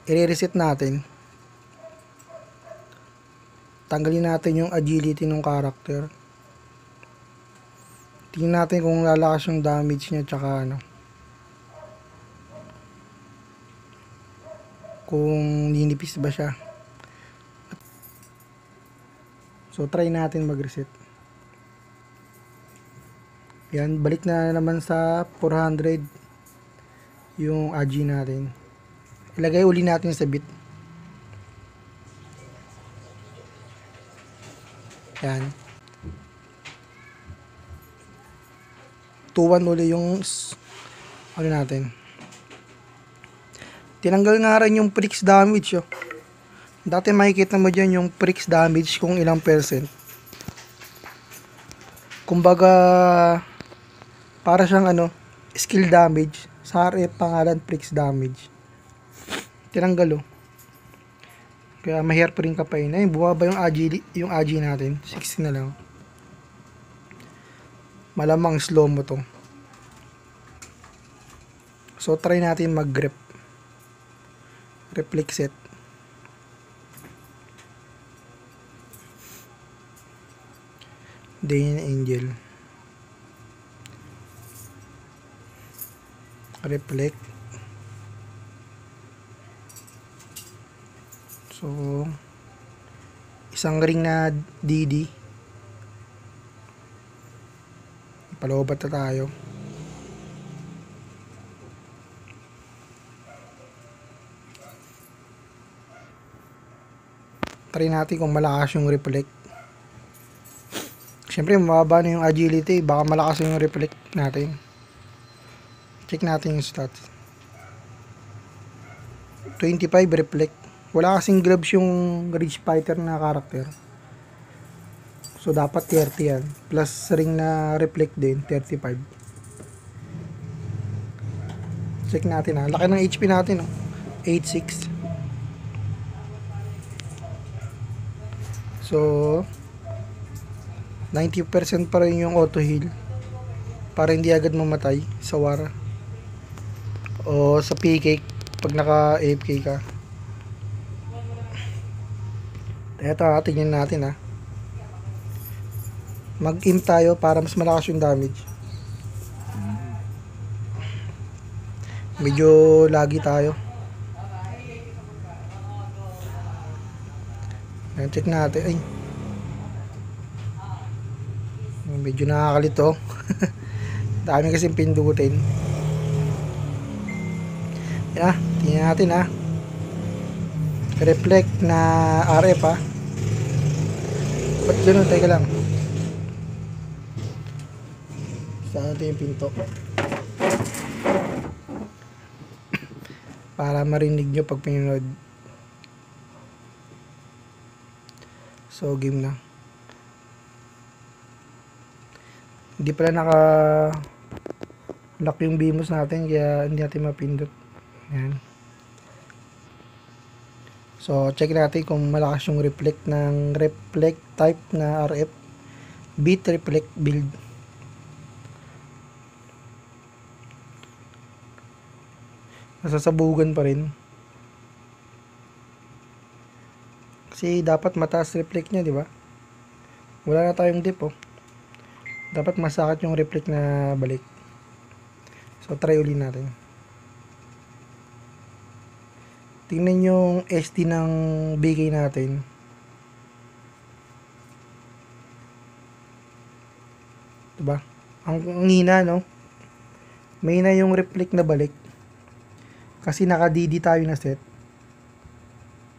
I-reset natin. Tanggalin natin yung agility ng character. Tingnan natin kung lalakas yung damage niya tsaka ano. Kung ninipis ba siya. So try natin mag-reset. Yan, balik na naman sa 400 yung ag natin. Ilagay uli natin sa bit. Yan. 2-1 uli yung ano natin. Tinanggal nga rin yung pricks damage. Oh. Dati makikita mo dyan yung pricks damage kung ilang percent. Kumbaga para siyang ano, skill damage. Sa RF pangalan pricks damage. Tinanggal oh. Kaya mahirap rin kapain. Ayun, bumaba yung ag natin. 60 na lang. Malamang slow mo to. So try natin mag-grep. Reflect set. Day Angel. Reflect. So isang ring na DD. Palobat na tayo. Try natin kung malakas yung reflect. Siyempre mababa na yung agility, baka malakas yung reflect natin. Check natin yung stats. 25 reflect. Wala kasing gloves yung Ridge Fighter na character. So dapat 30 yan. Plus ring na reflect din, 35. Check natin ha. Laki ng HP natin, 86. So 90% pa rin yung auto heal para hindi agad mamatay sa war o sa PK pag naka AFK ka. Eto tingnan natin ha. Mag-aim tayo para mas malakas yung damage. Medyo lagi tayo. Check natin. Ay. Medyo nakakalito. Dami kasing pindutin. Yan, tingnan natin ha. Reflect na RF ha. Ba't gano'n? Teka lang. Saan natin yung pinto? Para marinig nyo pag pinunod. So game na. Hindi pala naka lock yung BMOS natin kaya hindi natin mapindot. Yan. So check natin kung malakas yung reflect ng reflect type na RF. Beat reflect build. Nasasabugan pa rin. Kasi dapat mataas reflect niya, di ba? Wala na tayong dip, oh. Dapat masakit yung reflect na balik. So try uli natin. Tingnan yung SD ng bigay natin. Diba? Ang hina, no? May na yung reflect na balik. Kasi naka-DD tayo na set.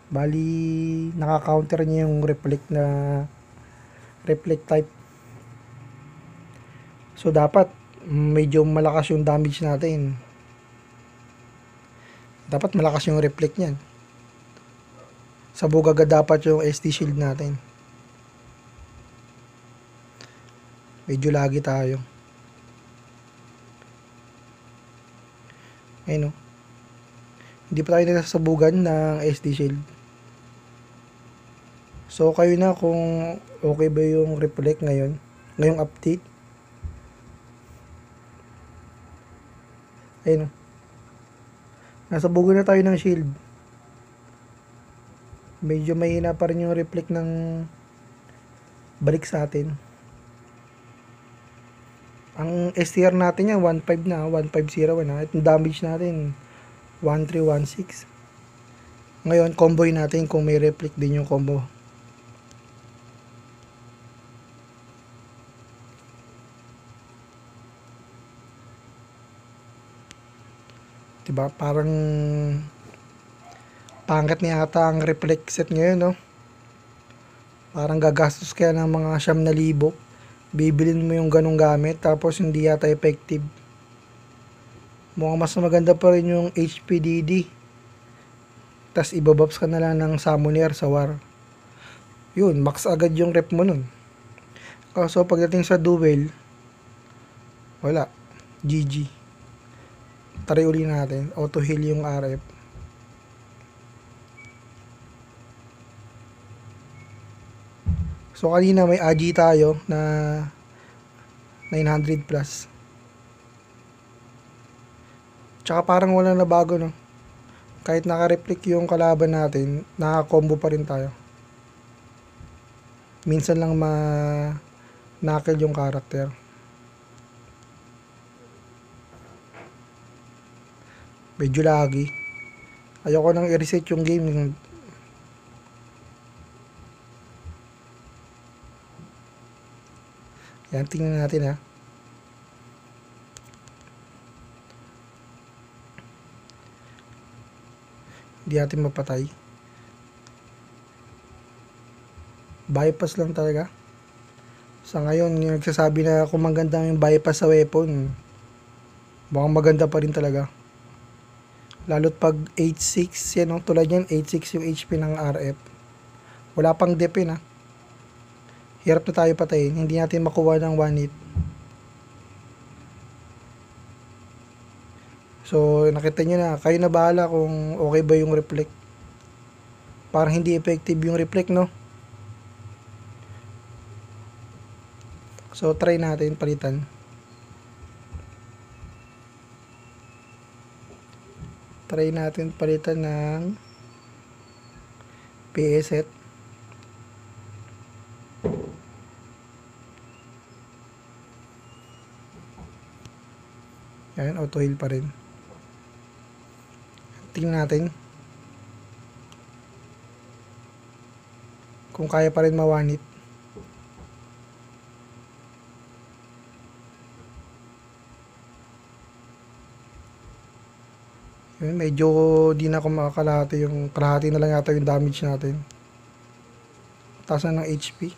Bali, naka-counter niya yung reflect na reflect type. So dapat medyo malakas yung damage natin. Dapat malakas yung reflect niyan. Sabog agad dapat yung SD shield natin. Medyo lagi tayo. Ayun, oh. Hindi pa tayo nasasabugan ng SD shield. So kayo na kung okay ba yung reflect ngayon, ngayong update. Ayun, Nasa bugo na tayo ng shield. Medyo mahina pa rin yung reflect ng balik sa atin. Ang STR natin yan 1.5 na, 1.501 na. At yung damage natin 1316. Ngayon, combo natin kung may reflect din yung combo. Diba? Parang pangkat niya ata ang reflect set ngayon, no? Parang gagastos kaya ng mga 9,000. Bibilin mo yung ganong gamit tapos hindi yata effective. Mukhang mas maganda pa rin yung HPDD. Tas ibabuffs ka na lang ng summoner sa war. Yun, max agad yung rep mo nun. So pagdating sa duel, wala. GG. Try uli natin. Auto heal yung RF. So kanina may AG tayo na 900 plus. Tsaka parang wala na bago, no? Kahit naka-reflect yung kalaban natin, naka-combo pa rin tayo. Minsan lang ma-knuckle yung character. Medyo laggy. Ayoko nang i-reset yung game. Yan, tingnan natin ha. Hindi natin mapatay. Bypass lang talaga. Sa ngayon, yung nagsasabi na kung maganda yung bypass sa weapon, mukhang maganda pa rin talaga. Lalo't pag 8.6, yan o, tulad yan, 8.6 yung HP ng RF. Wala pang dep yun ha. Hirap na tayo patayin. Hindi natin makuha ng 1 hit. So, nakita nyo na. Kayo na bahala kung okay ba yung reflect. Parang hindi effective yung reflect, no? So, try natin palitan. Try natin palitan ng PS set. Yan, auto heal pa rin. Tingnan natin kung kaya pa rin mawanit. Yun, medyo di na ako makakalahati. Yung kalahati na lang yata yung damage natin. Taas na ng HP.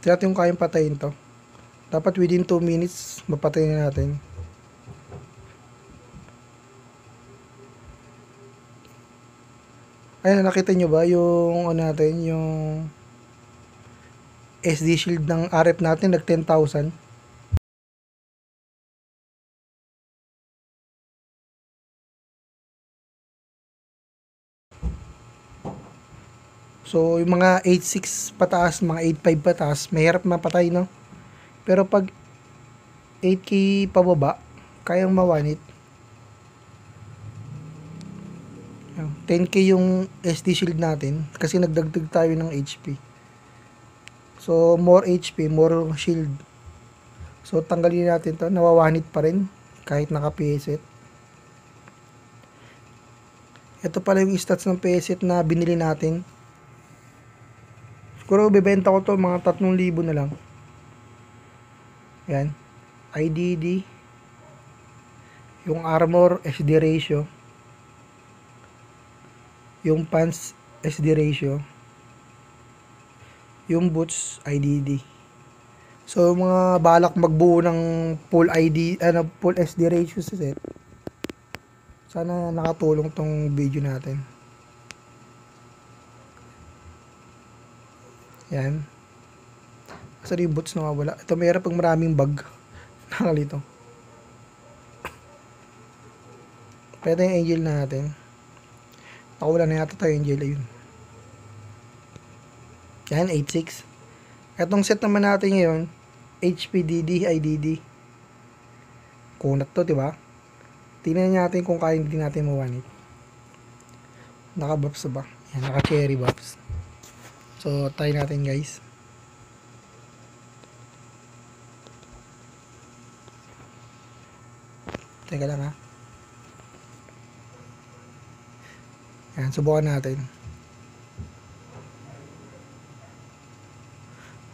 Tiyak yung kayang patayin to. Dapat within 2 minutes mapatayin na natin. Ayun, nakita nyo ba yung ano natin, yung SD shield ng RF natin nag 10,000. So yung mga 8.6 pataas, mga 8.5 pataas, mahirap mapatay, no? Pero pag 8K pababa, kayang mawanit. 10K yung SD shield natin kasi nagdagdag tayo ng HP. So more HP, more shield. So tanggalin natin to, nawawanit pa rin kahit naka-PS. Ito pala yung stats ng PS na binili natin. Siguro bebenta ko to mga 3,000 na lang. Yan. IDD. Yung armor SD ratio. Yung pants SD ratio. Yung boots IDD. So mga balak magbuo ng full full SD ratio sa set. Sana nakatulong tong video natin. Yan. Kasi yung boots na mawala. Ito mayroon pag maraming bug. Nakalito. Pwede yung angel natin. Nakawala na yata tayo angel. Ayun. Yan, 8.6. Etong set naman natin ngayon, HPDD IDD. Kunat to, diba? Tingnan natin kung kaya din natin ma-one hit. Naka-buffs ba? Yan, naka-cherry buffs. So, try natin guys. Teka lang ha. Yan, subukan natin.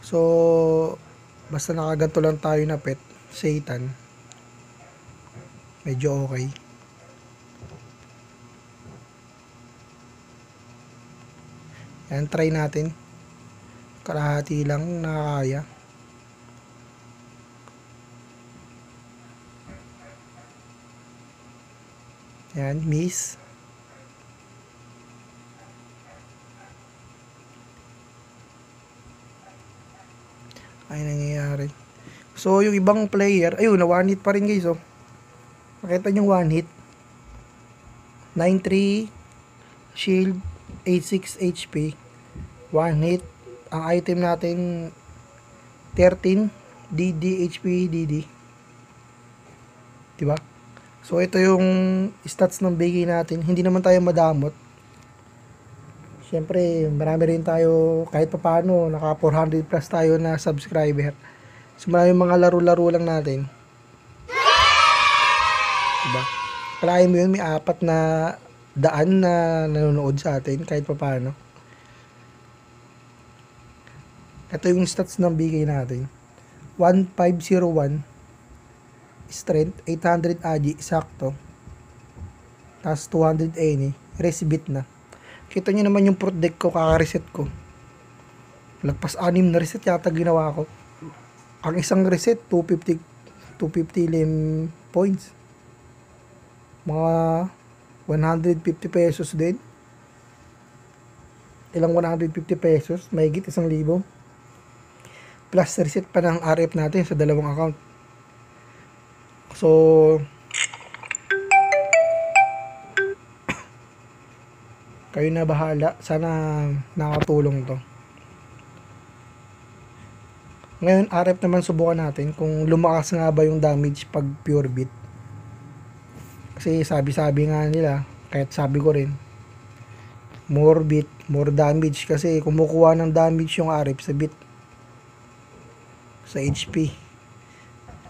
So, basta nakaganto lang tayo na pet, Satan. Medyo okay. Yan, try natin. Kalahati lang nakakaya. Yan, miss. Ay, nangyayari. So, yung ibang player, ayun, na one hit pa rin guys, oh. Nakita nyo one hit. 9-3 shield, 8-6 HP. One hit. Ang item natin, 13 DD HP DD. Diba? So, ito yung stats ng bigay natin. Hindi naman tayo madamot. Siyempre, marami rin tayo, kahit pa paano, naka 400 plus tayo na subscriber. So, marami mga laro-laro lang natin. Diba? Kalahin mo yun, may 4 na daan na nanonood sa atin, kahit pa paano. Ito yung stats ng bigay natin. 1501 strength, 800 agi, sakto. Tapos 200 any, resbit na. Kita nyo naman yung prot deck ko, kaka-reset ko. Lagpas 6 na reset yata ginawa ko. Ang isang reset, 250 lim points. Mga 150 pesos din. Ilang 150 pesos, mahigit 1,000. Plus reset pa ng RF natin sa dalawang account. So, kayo na bahala. Sana nakatulong to. Ngayon, RF naman subukan natin kung lumakas nga ba yung damage pag pure beat. Kasi sabi-sabi nga nila, kahit sabi ko rin, more beat, more damage. Kasi kumukuha ng damage yung RF sa beat. Sa HP.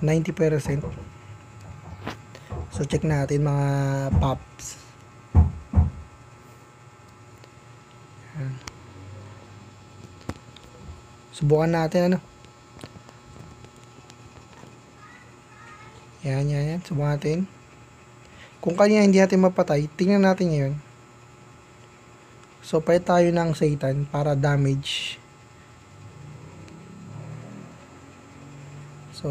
90%. So, check natin mga pops. Subukan natin ano. Yan. Subukan natin. Kung kanya hindi natin mapatay, tingnan natin ngayon. So, pahit tayo ng Satan para damage. So,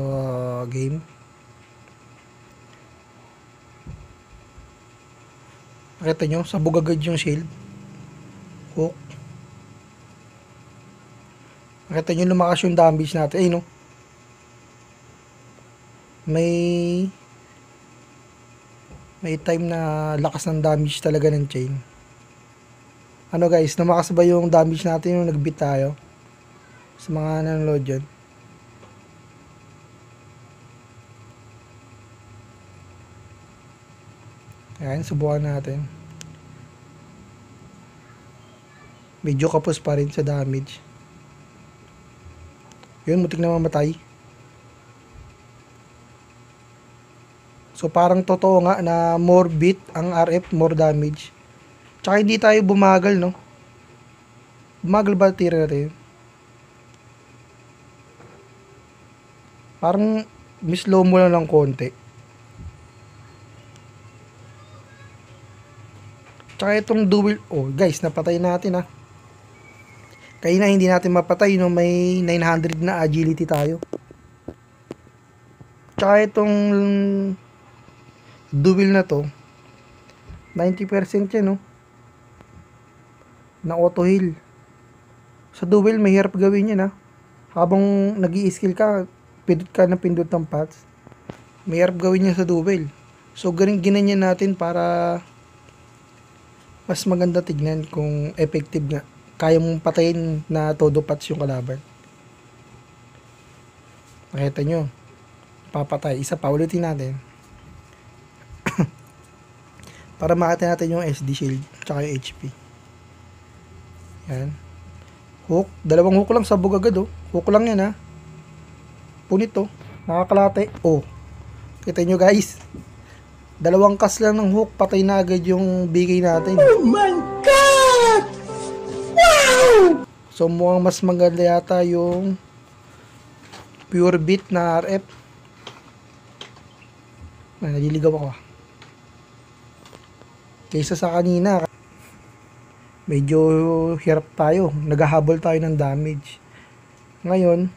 game. Nakita nyo, sabog agad yung shield. Hook. Nakita nyo, lumakas yung damage natin. Ay, no? May time na lakas ng damage talaga ng chain. Ano guys, lumakas ba yung damage natin yung nag-beat tayo? Sa mga nanonood dyan. Ayan, subukan natin. Medyo kapos pa rin sa damage. Yun, mutik na mamatay. So, parang totoo nga na more beat ang RF, more damage. Tsaka hindi tayo bumagal, no? Bumagal ba tira natin? Parang mislow mo lang ng konti. Tsaka itong dual, oh guys, napatay natin ah. Kaya na hindi natin mapatay no, may 900 na agility tayo. Tsaka itong dual na to, 90% yan no. Na auto heal. Sa dual, mahirap gawin yan ha. Habang nag-i-skill ka, pindot ka ng pindot ng pads. Mahirap gawin yan sa dual. So, ginanyan natin para mas maganda tignan kung effective nga. Kaya mong patayin na todo pats yung kalaban. Makita nyo, papatay. Isa pa, ulitin natin. Para makita natin yung SD shield, tsaka yung HP. Yan. Hook. Dalawang hook lang, sabog agad oh. Hook lang yan ha. Punit oh. Nakakalate. Oh. Kita nyo guys. Dalawang cast lang ng hook, patay na agad yung bigay natin. Oh my God! Wow! So mukhang mas maganda yata yung pure beat na RF. Ay, naliligaw ako. Kaysa sa kanina, medyo hirap tayo. Naghahabol tayo ng damage. Ngayon,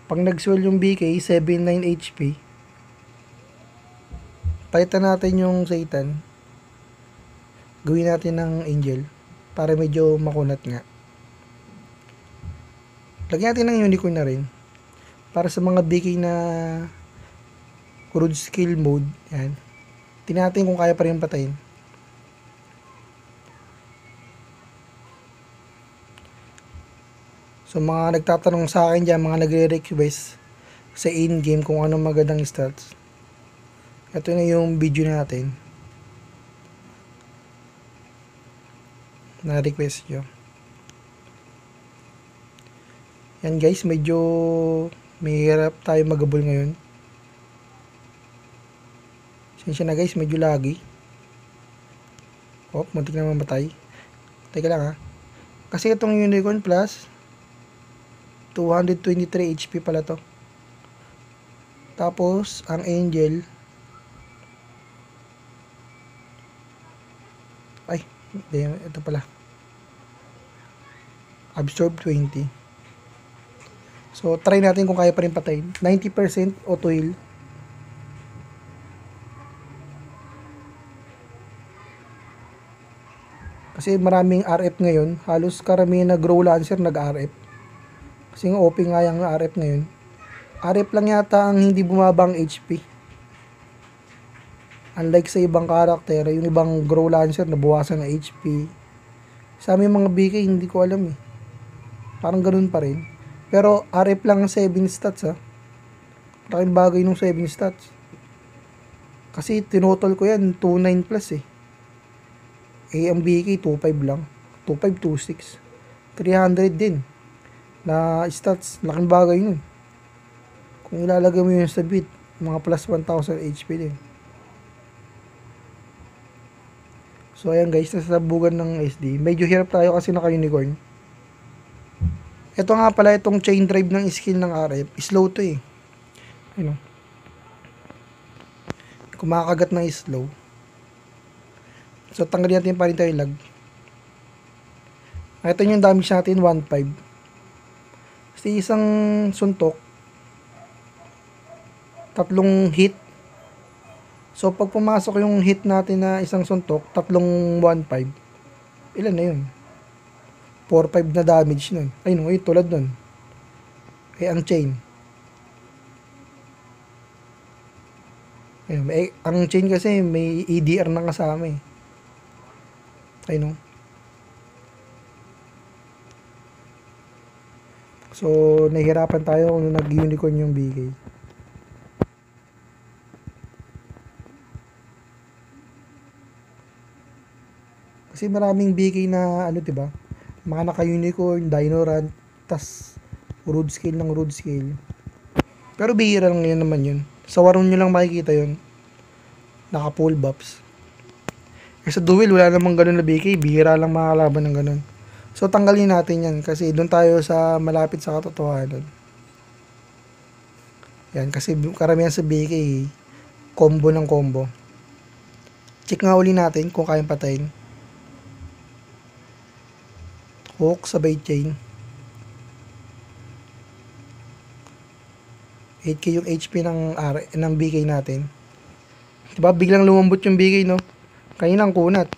pag nag-swell yung BK, 79 HP. Palitan natin yung Satan. Gawin natin ng Angel para medyo makunat nga. Lagyan natin ng Unicorn na rin. Para sa mga BK na crude skill mode, yan. Tingnan natin kung kaya pa rin patayin. So mga nagtatanong sa akin dyan, mga nagre-request sa in-game kung anong magandang stats. Ito na yung video natin na request nyo. Yan guys, medyo may hirap tayo magabol ngayon. Sensya na guys, medyo laggy. Oh, muntik na mamatay. Teka lang ha. Kasi itong Unicorn Plus 223 HP pala to. Tapos ang Angel ito pala. Absorb 20. So try natin kung kaya pa rin patayin. 90% auto heal. Kasi maraming RF ngayon. Halos karamihan na grow lancer nag-RF. Kasi nga OP nga yung RF ngayon. RF lang yata ang hindi bumabang HP. Unlike sa ibang karakter, yung ibang grow lancer nabawasan na HP. Sa aming mga BK hindi ko alam eh. Parang ganun pa rin. Pero RF lang ang 7 stats ha. Malaking bagay nung 7 stats. Kasi tinotol ko yan 29 plus eh. Ang BK 25 lang. 25, 26. 300 din. Na stats. Laking bagay nun. Kung ilalagay mo yun sa bit, mga plus 1000 HP din. So ayan guys, nasasabugan ng SD. Medyo hirap tayo kasi naka-unicorn. Ito nga pala, itong chain drive ng skill ng RF. Slow to eh. Ano? Kumakagat ng slow. So tanggalin natin pa rin tayo lag. Ito yung damage natin, 1.5. Kasi isang suntok, 3 hit. So pag pumasok yung hit natin na isang suntok, 3.15. Ilan na yun? 4.5 na damage nun. Ay no, tulad nun. Ay ang chain. Ayun, ang chain kasi may EDR na kasama eh. Ay no. So nahihirapan tayo kung nag-unicorn yung BK. Kasi maraming BK na ano, 'di ba? Mga naka-unicorn, Dino-Run, tas road scale ng road scale. Pero bihira lang yun naman yun. Sa Waron nyo lang makikita yun. Naka full buffs. Sa duel, wala namang ganun na BK. Bihira lang makakalaban ng ganun. So tanggalin natin yan kasi doon tayo sa malapit sa katotohanan. Yan, kasi karamihan sa BK, combo ng combo. Check nga uli natin kung kayang patayin. Hook, sabay chain. 8k yung HP ng BK natin. Diba biglang lumambot yung BK no? Kanina ang kunat.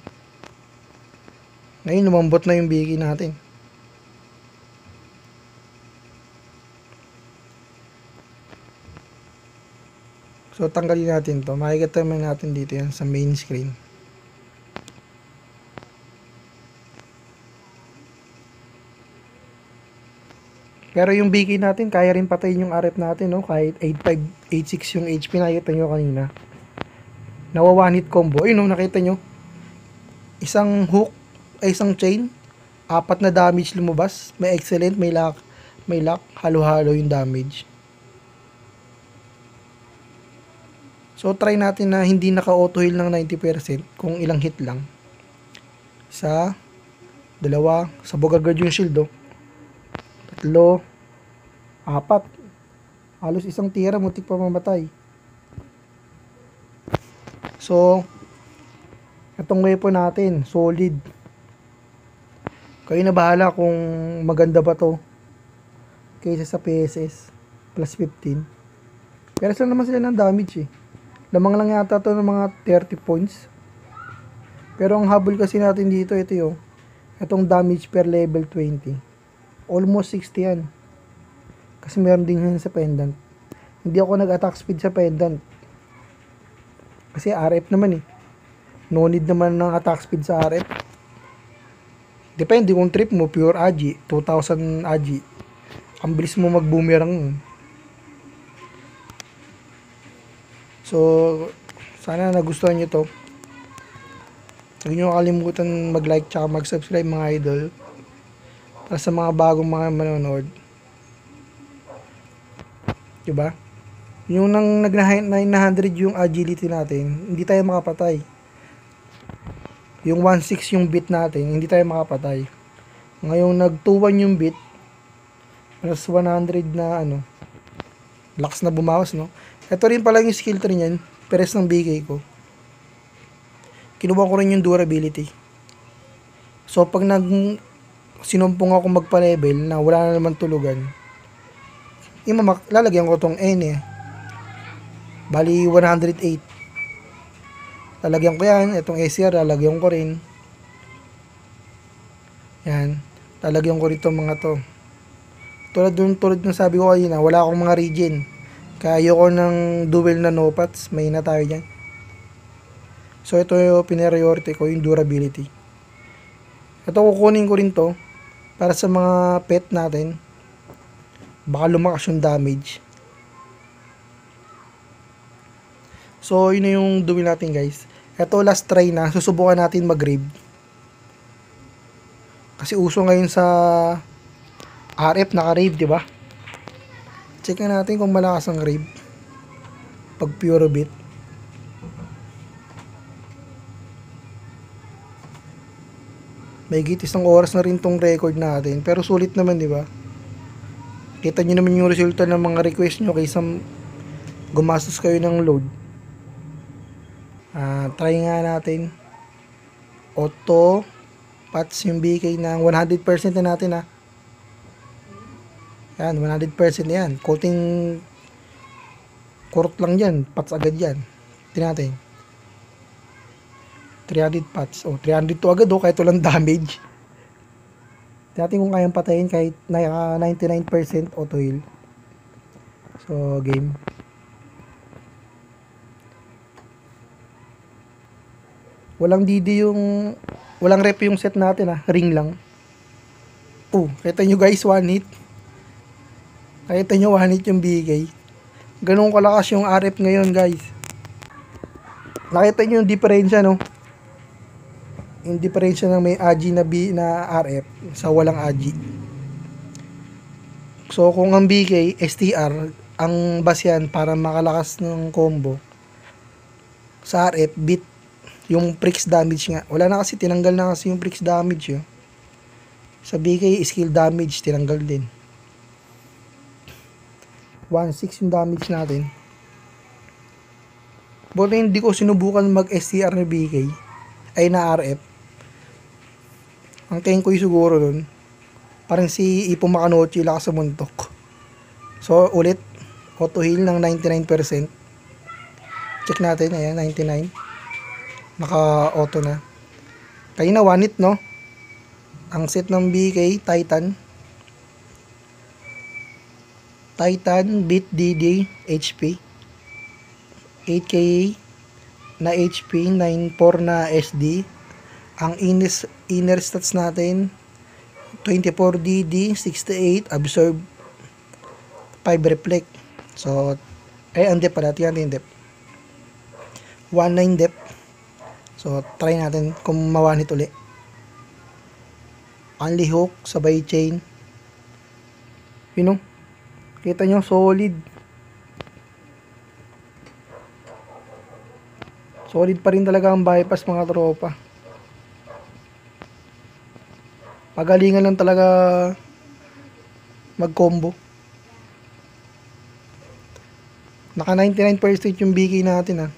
Ngayon lumambot na yung BK natin. So tanggalin natin to. Makikita natin dito yan sa main screen. Pero yung BK natin, kaya rin patayin yung RF natin, no? Kahit 8.5, 8.6 yung HP, nakita nyo kanina. Nawa one hit combo. Ayun, no? Nakita nyo? Isang hook, ay isang chain, 4 na damage lumabas. May excellent, may lock, halo-halo yung damage. So, try natin na hindi naka-auto heal ng 90% kung ilang hit lang. Isa, dalawa, sabog agad yung shield, oh. 3, 4. Halos isang tira, muntik pa mamatay. So, itong weapon natin, solid. Kayo na bahala kung maganda ba to kaysa sa PSS plus 15. Pero saan naman sila ng damage eh. Lamang lang yata to ng mga 30 points. Pero ang habol kasi natin dito, ito yung itong damage per level 20. Almost 60 yan. Kasi meron din yun sa pendant. Hindi ako nag-attack speed sa pendant. Kasi RF naman eh. No need naman ng attack speed sa RF. Depende kung trip mo, pure AGI, 2000 AGI. Ang bilis mo mag-boomerang. So, sana nagustuhan nyo to. Huwag nyo kalimutan mag-like tsaka mag-subscribe mga idol. Para sa mga bagong mga manonood. Diba? Yung nang nag-900 yung agility natin, hindi tayo makapatay. Yung 1.6 yung bit natin, hindi tayo makapatay. Ngayong nag-2.1 yung bit, plus 100 na ano, lakas na bumawas, no? Ito rin pala yung skill tree niyan, peres ng BK ko. Kinuha ko rin yung durability. So, pag sinumpong ako magpa-level na wala na naman tulugan, lalagyan ko tong N eh. Bali, 108. Lalagyan ko yan. Itong ACR, lalagyan ko rin. Yan. Lalagyan ko rin itong mga to. Tulad ng sabi ko kanina, wala akong mga regen. Kaya ayoko ng dual na no pots. May na tayo dyan. So, ito yung pineriority ko, yung durability. Ito, kukunin ko rin to para sa mga pet natin. Baka lumakas yung damage. So, yun na yung dual natin, guys. Ito, last try na. Susubukan natin mag-rave. Kasi uso ngayon sa RF, naka-rave, diba? Check na natin kung malakas ang rave. Pag pure bit. May isang oras na rin tong record natin. Pero sulit naman, diba? Kita nyo naman yung resulta ng mga request nyo kaysa gumastos kayo ng load. Try nga natin. Auto patch yung BK ng 100% na natin ha. Yan, 100% na yan. Coating kurot lang yan. Patch agad yan. Tingnan natin. 300 patch. 300 to agad kahit walang damage. Tingnan natin kung kayang patayin kahit 99% auto heal. So, game. Walang DD walang rep yung set natin ring lang. Kita nyo guys, one hit. Kita nyo one hit yung BK. Ganun kalakas yung RF ngayon guys. Nakita nyo yung diferensya, no? Yung diferensya ng may AGI na RF sa walang AGI. So kung ang BK, STR, ang base yan para makalakas ng combo. Sa RF, bit yung pricks damage nga. Wala na kasi, tinanggal na kasi yung pricks damage yun. Sa BK, skill damage, tinanggal din. 1.6 yung damage natin. Buti hindi ko sinubukan mag-STR na BK, ay na RF. Ang keng ko siguro dun, parang si Ipo Makanochi lakas sa muntok. So, ulit, auto heal ng 99%. Check natin, ayan, 99. Naka-auto na. Kaya na one hit, no? Ang set ng BK, Titan, Beat DD, HP. 8k na HP, 9.4 na SD. Ang inner stats natin, 24 DD, 68, absorb 5 reflect. So, ang depth pala. Tingnan natin yung depth. 1.9 depth. So, try natin kung mawanit uli. Only hook, sabay chain. You know? Kita nyo, solid. Solid pa rin talaga ang bypass mga tropa. Pagalingan lang talaga mag-combo. Naka 99% yung BK natin ha.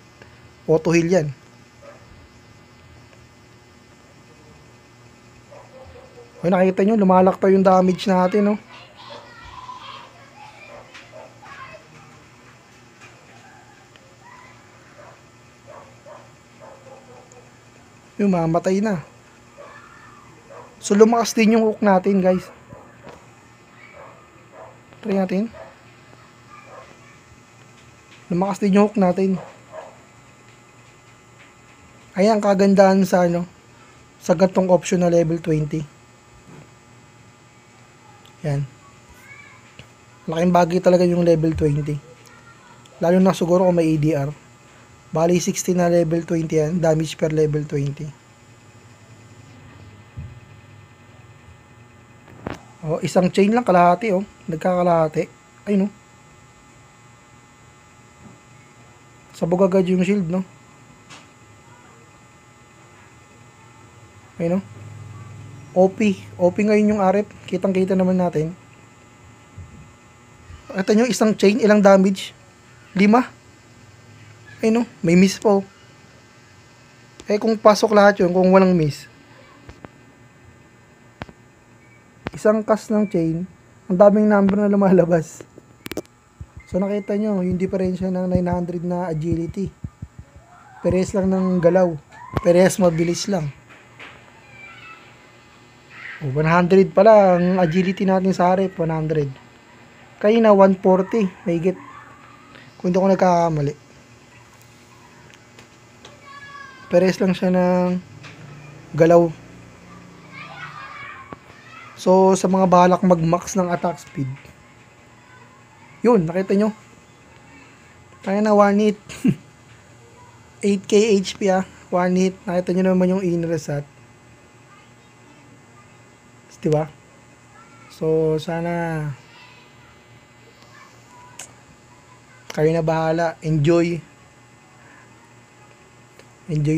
Auto heal yan. Okay, nakita nyo, lumalak pa yung damage natin no. Yung mamatay na. So lumakas din yung hook natin guys. Try natin. Lumakas din yung hook natin. Ayan kagandahan sa sa gantong option na level 20. Yan. Laking bagay talaga yung level 20. Lalo na siguro kung may ADR. Bali 60 na level 20 yan. Damage per level 20. Oh, isang chain lang kalahati oh. Nagkakalahati. Ay no. Sabog agad yung shield no. Ay no. OP ngayon yung RF. Kitang kita naman natin. Ito nyo, isang chain, ilang damage? 5. Ay no, may miss po. Kung pasok lahat yun, kung walang miss. Isang cast ng chain, ang daming number na lumalabas. So nakita nyo, yung diferensya ng 900 na agility. Perez lang ng galaw. Perez mabilis lang. 100 pala ang agility natin sa harap, 100. Kaya na 140, mahigit. Kung hindi ko nagkakamali. Perez lang siya ng galaw. So, sa mga balak mag-max ng attack speed. Yun, nakita nyo. Kaya na 1 hit. 8k HP 1 hit. Nakita nyo naman yung in-reset. Diba? So, sana kayo na bahala. Enjoy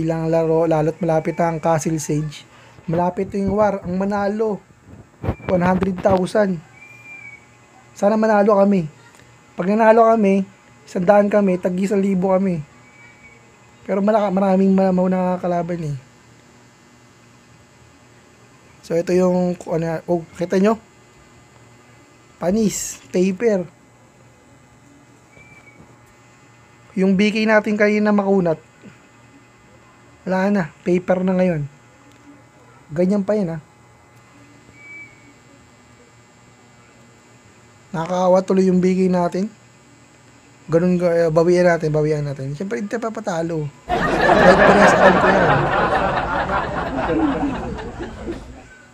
lang ang laro, lalo't malapit ang Castle Sage. Malapit yung war, ang manalo 100,000. Sana manalo kami. Pag nanalo kami, 100 kami, tag 1,000 kami. Pero maraming malamaw na kalaban eh. So ito yung kita nyo? Panis, paper. Yung BK natin kanina makunat. Wala na, paper na ngayon. Ganyan pa yun ha. Nakakawa tuloy yung bigay natin. Ganun, bawian natin. Siyempre hindi tayo papatalo. Kahit parehas account ko yan.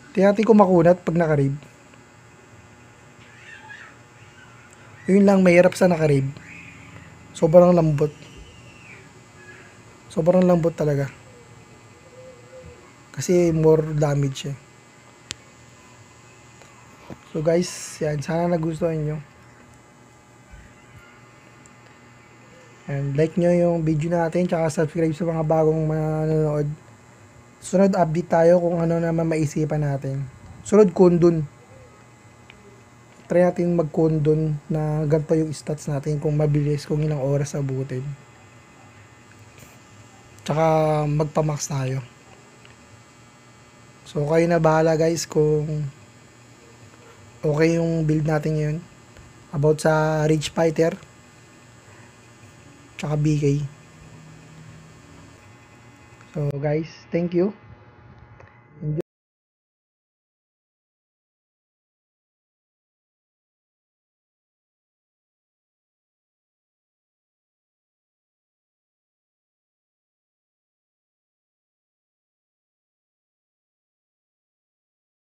Tingnan natin kung makunat pag nakarib. Yun lang, mahirap sa nakarib. Sobrang lambot. Sobrang lambot talaga. Kasi more damage eh. So guys, yan. Sana nagustuhan nyo. And like nyo yung video natin. Tsaka subscribe sa mga bagong manonood. Sunod update tayo kung ano naman maisipan natin. Sunod kondon. Try natin mag-kondon na ganito yung stats natin. Kung mabilis, kung ilang oras abutin. Tsaka magpamax tayo. So kayo na bahala guys kung okay yung build natin ngayon about sa Rage Fighter tsaka BK. So guys, thank you.